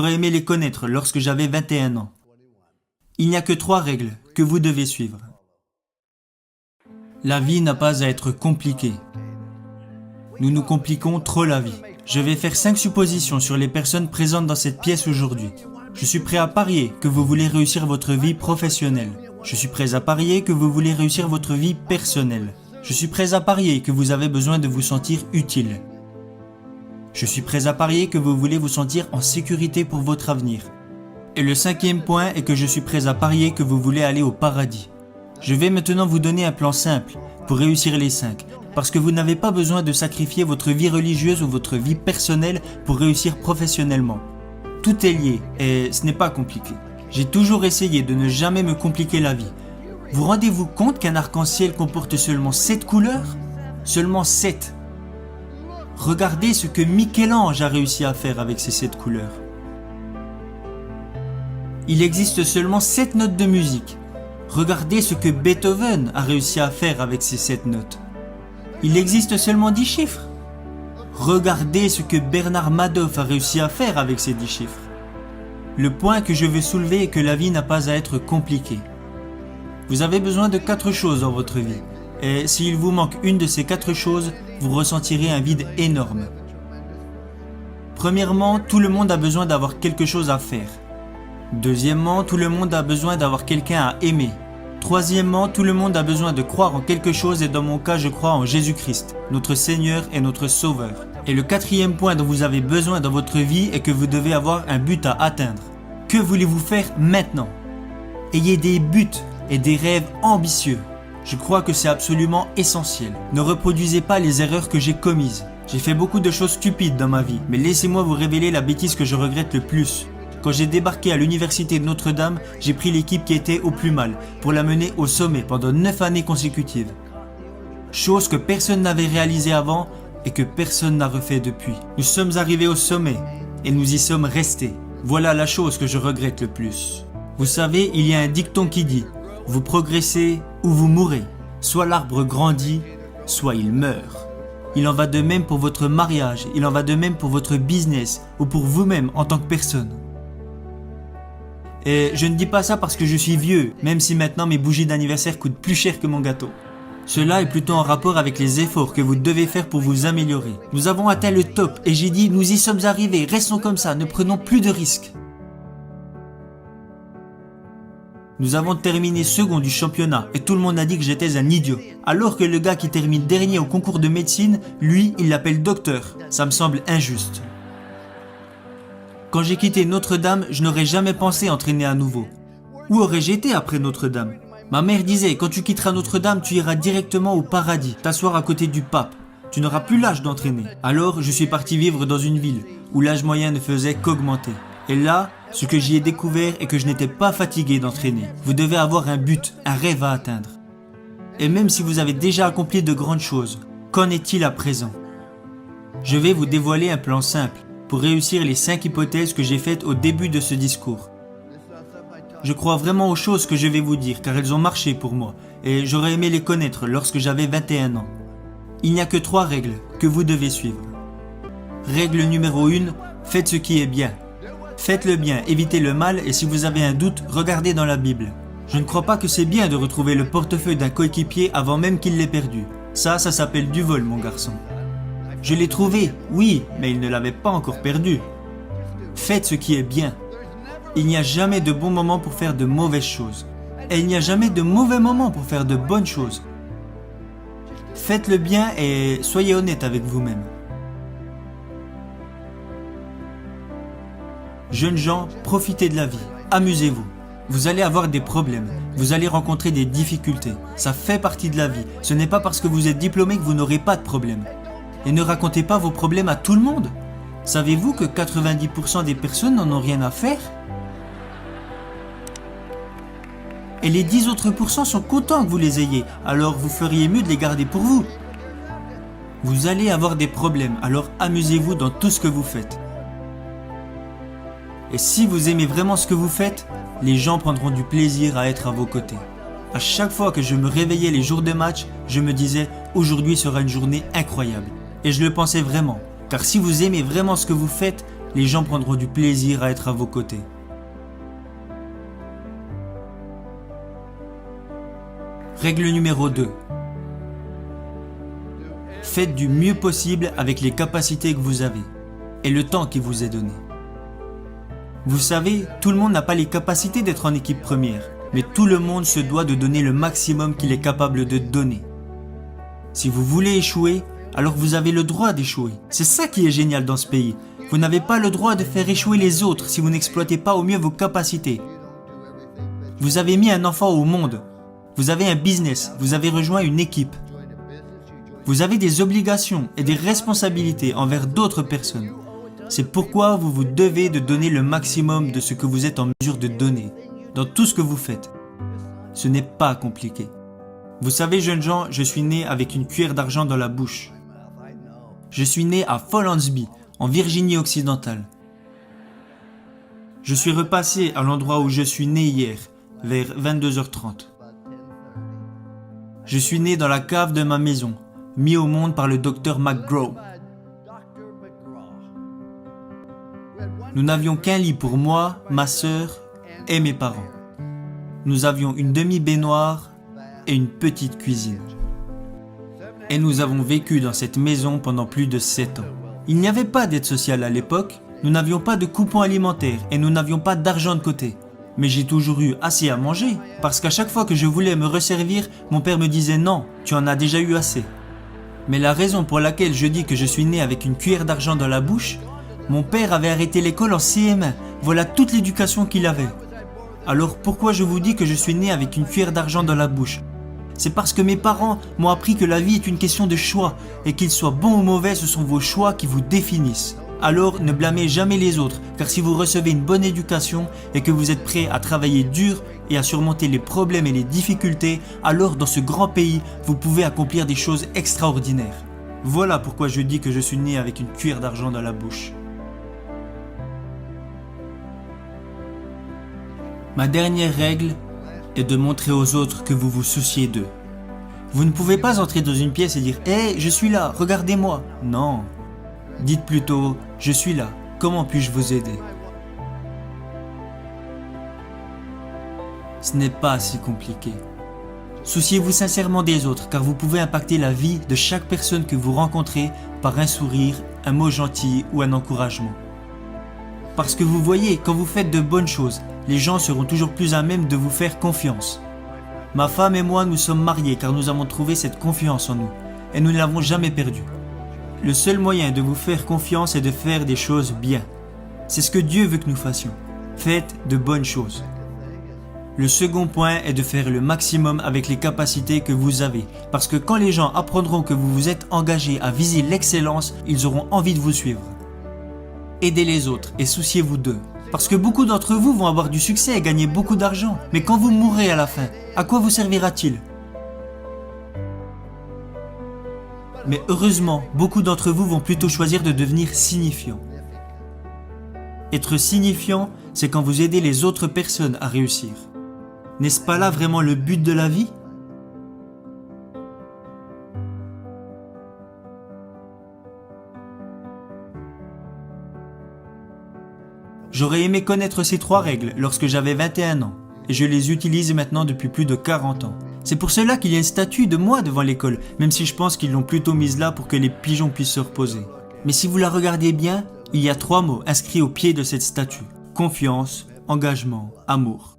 J'aurais aimé les connaître lorsque j'avais 21 ans. Il n'y a que 3 règles que vous devez suivre. La vie n'a pas à être compliquée. Nous nous compliquons trop la vie. Je vais faire 5 suppositions sur les personnes présentes dans cette pièce aujourd'hui. Je suis prêt à parier que vous voulez réussir votre vie professionnelle. Je suis prêt à parier que vous voulez réussir votre vie personnelle. Je suis prêt à parier que vous avez besoin de vous sentir utile. Je suis prêt à parier que vous voulez vous sentir en sécurité pour votre avenir. Et le 5e point est que je suis prêt à parier que vous voulez aller au paradis. Je vais maintenant vous donner un plan simple pour réussir les 5, parce que vous n'avez pas besoin de sacrifier votre vie religieuse ou votre vie personnelle pour réussir professionnellement. Tout est lié et ce n'est pas compliqué. J'ai toujours essayé de ne jamais me compliquer la vie. Vous rendez-vous compte qu'un arc-en-ciel comporte seulement 7 couleurs ? Seulement 7. Regardez ce que Michel-Ange a réussi à faire avec ces 7 couleurs. Il existe seulement 7 notes de musique. Regardez ce que Beethoven a réussi à faire avec ces 7 notes. Il existe seulement 10 chiffres. Regardez ce que Bernard Madoff a réussi à faire avec ces 10 chiffres. Le point que je veux soulever est que la vie n'a pas à être compliquée. Vous avez besoin de 4 choses dans votre vie. Et s'il vous manque une de ces 4 choses, vous ressentirez un vide énorme. Premièrement, tout le monde a besoin d'avoir quelque chose à faire. Deuxièmement, tout le monde a besoin d'avoir quelqu'un à aimer. Troisièmement, tout le monde a besoin de croire en quelque chose et dans mon cas, je crois en Jésus-Christ, notre Seigneur et notre Sauveur. Et le 4e point dont vous avez besoin dans votre vie est que vous devez avoir un but à atteindre. Que voulez-vous faire maintenant ? Ayez des buts et des rêves ambitieux. Je crois que c'est absolument essentiel. Ne reproduisez pas les erreurs que j'ai commises. J'ai fait beaucoup de choses stupides dans ma vie, mais laissez-moi vous révéler la bêtise que je regrette le plus. Quand j'ai débarqué à l'université de Notre-Dame, j'ai pris l'équipe qui était au plus mal pour la mener au sommet pendant 9 années consécutives. Chose que personne n'avait réalisée avant et que personne n'a refait depuis. Nous sommes arrivés au sommet et nous y sommes restés. Voilà la chose que je regrette le plus. Vous savez, il y a un dicton qui dit « Vous progressez ou vous mourrez. Soit l'arbre grandit, soit il meurt. » Il en va de même pour votre mariage, il en va de même pour votre business ou pour vous-même en tant que personne. Et je ne dis pas ça parce que je suis vieux, même si maintenant mes bougies d'anniversaire coûtent plus cher que mon gâteau. Cela est plutôt en rapport avec les efforts que vous devez faire pour vous améliorer. Nous avons atteint le top et j'ai dit nous y sommes arrivés, restons comme ça, ne prenons plus de risques. Nous avons terminé second du championnat et tout le monde a dit que j'étais un idiot. Alors que le gars qui termine dernier au concours de médecine, lui, il l'appelle docteur. Ça me semble injuste. Quand j'ai quitté Notre-Dame, je n'aurais jamais pensé entraîner à nouveau. Où aurais-je été après Notre-Dame ? Ma mère disait, quand tu quitteras Notre-Dame, tu iras directement au paradis, t'asseoir à côté du pape. Tu n'auras plus l'âge d'entraîner. Alors, je suis parti vivre dans une ville où l'âge moyen ne faisait qu'augmenter. Et là, ce que j'y ai découvert est que je n'étais pas fatigué d'entraîner. Vous devez avoir un but, un rêve à atteindre. Et même si vous avez déjà accompli de grandes choses, qu'en est-il à présent ? Je vais vous dévoiler un plan simple pour réussir les 5 hypothèses que j'ai faites au début de ce discours. Je crois vraiment aux choses que je vais vous dire car elles ont marché pour moi et j'aurais aimé les connaître lorsque j'avais 21 ans. Il n'y a que 3 règles que vous devez suivre. Règle numéro 1, faites ce qui est bien. Faites le bien, évitez le mal et si vous avez un doute, regardez dans la Bible. Je ne crois pas que c'est bien de retrouver le portefeuille d'un coéquipier avant même qu'il l'ait perdu. Ça s'appelle du vol, mon garçon. Je l'ai trouvé, oui, mais il ne l'avait pas encore perdu. Faites ce qui est bien. Il n'y a jamais de bon moment pour faire de mauvaises choses. Et il n'y a jamais de mauvais moment pour faire de bonnes choses. Faites le bien et soyez honnête avec vous-même. Jeunes gens, profitez de la vie, amusez-vous. Vous allez avoir des problèmes, vous allez rencontrer des difficultés. Ça fait partie de la vie. Ce n'est pas parce que vous êtes diplômé que vous n'aurez pas de problème. Et ne racontez pas vos problèmes à tout le monde. Savez-vous que 90% des personnes n'en ont rien à faire ? Et les 10 autres pourcents sont contents que vous les ayez, alors vous feriez mieux de les garder pour vous. Vous allez avoir des problèmes, alors amusez-vous dans tout ce que vous faites. Et si vous aimez vraiment ce que vous faites, les gens prendront du plaisir à être à vos côtés. À chaque fois que je me réveillais les jours de match, je me disais « Aujourd'hui sera une journée incroyable ». Et je le pensais vraiment, car si vous aimez vraiment ce que vous faites, les gens prendront du plaisir à être à vos côtés. Règle numéro 2. Faites du mieux possible avec les capacités que vous avez et le temps qui vous est donné. Vous savez, tout le monde n'a pas les capacités d'être en équipe première, mais tout le monde se doit de donner le maximum qu'il est capable de donner. Si vous voulez échouer, alors vous avez le droit d'échouer. C'est ça qui est génial dans ce pays. Vous n'avez pas le droit de faire échouer les autres si vous n'exploitez pas au mieux vos capacités. Vous avez mis un enfant au monde. Vous avez un business. Vous avez rejoint une équipe. Vous avez des obligations et des responsabilités envers d'autres personnes. C'est pourquoi vous vous devez de donner le maximum de ce que vous êtes en mesure de donner, dans tout ce que vous faites. Ce n'est pas compliqué. Vous savez, jeunes gens, je suis né avec une cuillère d'argent dans la bouche. Je suis né à Follansbee, en Virginie occidentale. Je suis repassé à l'endroit où je suis né hier, vers 22h30. Je suis né dans la cave de ma maison, mis au monde par le docteur McGraw. Nous n'avions qu'un lit pour moi, ma sœur et mes parents. Nous avions une demi-baignoire et une petite cuisine. Et nous avons vécu dans cette maison pendant plus de 7 ans. Il n'y avait pas d'aide sociale à l'époque, nous n'avions pas de coupons alimentaires et nous n'avions pas d'argent de côté. Mais j'ai toujours eu assez à manger, parce qu'à chaque fois que je voulais me resservir, mon père me disait non, tu en as déjà eu assez. Mais la raison pour laquelle je dis que je suis né avec une cuillère d'argent dans la bouche, mon père avait arrêté l'école en CM1, voilà toute l'éducation qu'il avait. Alors pourquoi je vous dis que je suis né avec une cuillère d'argent dans la bouche ? C'est parce que mes parents m'ont appris que la vie est une question de choix, et qu'ils soient bons ou mauvais, ce sont vos choix qui vous définissent. Alors ne blâmez jamais les autres, car si vous recevez une bonne éducation et que vous êtes prêt à travailler dur et à surmonter les problèmes et les difficultés, alors dans ce grand pays, vous pouvez accomplir des choses extraordinaires. Voilà pourquoi je dis que je suis né avec une cuillère d'argent dans la bouche. Ma dernière règle est de montrer aux autres que vous vous souciez d'eux. Vous ne pouvez pas entrer dans une pièce et dire « Hey, je suis là, regardez-moi » Non. Dites plutôt « Je suis là, comment puis-je vous aider ?» Ce n'est pas si compliqué. Souciez-vous sincèrement des autres, car vous pouvez impacter la vie de chaque personne que vous rencontrez par un sourire, un mot gentil ou un encouragement. Parce que vous voyez, quand vous faites de bonnes choses, les gens seront toujours plus à même de vous faire confiance. Ma femme et moi, nous sommes mariés car nous avons trouvé cette confiance en nous, et nous ne l'avons jamais perdue. Le seul moyen de vous faire confiance est de faire des choses bien. C'est ce que Dieu veut que nous fassions. Faites de bonnes choses. Le second point est de faire le maximum avec les capacités que vous avez. Parce que quand les gens apprendront que vous vous êtes engagé à viser l'excellence, ils auront envie de vous suivre. Aidez les autres et souciez-vous d'eux. Parce que beaucoup d'entre vous vont avoir du succès et gagner beaucoup d'argent. Mais quand vous mourrez à la fin, à quoi vous servira-t-il ? Mais heureusement, beaucoup d'entre vous vont plutôt choisir de devenir signifiants. Être signifiant, c'est quand vous aidez les autres personnes à réussir. N'est-ce pas là vraiment le but de la vie ? J'aurais aimé connaître ces 3 règles lorsque j'avais 21 ans, et je les utilise maintenant depuis plus de 40 ans. C'est pour cela qu'il y a une statue de moi devant l'école, même si je pense qu'ils l'ont plutôt mise là pour que les pigeons puissent se reposer. Mais si vous la regardez bien, il y a 3 mots inscrits au pied de cette statue. Confiance, engagement, amour.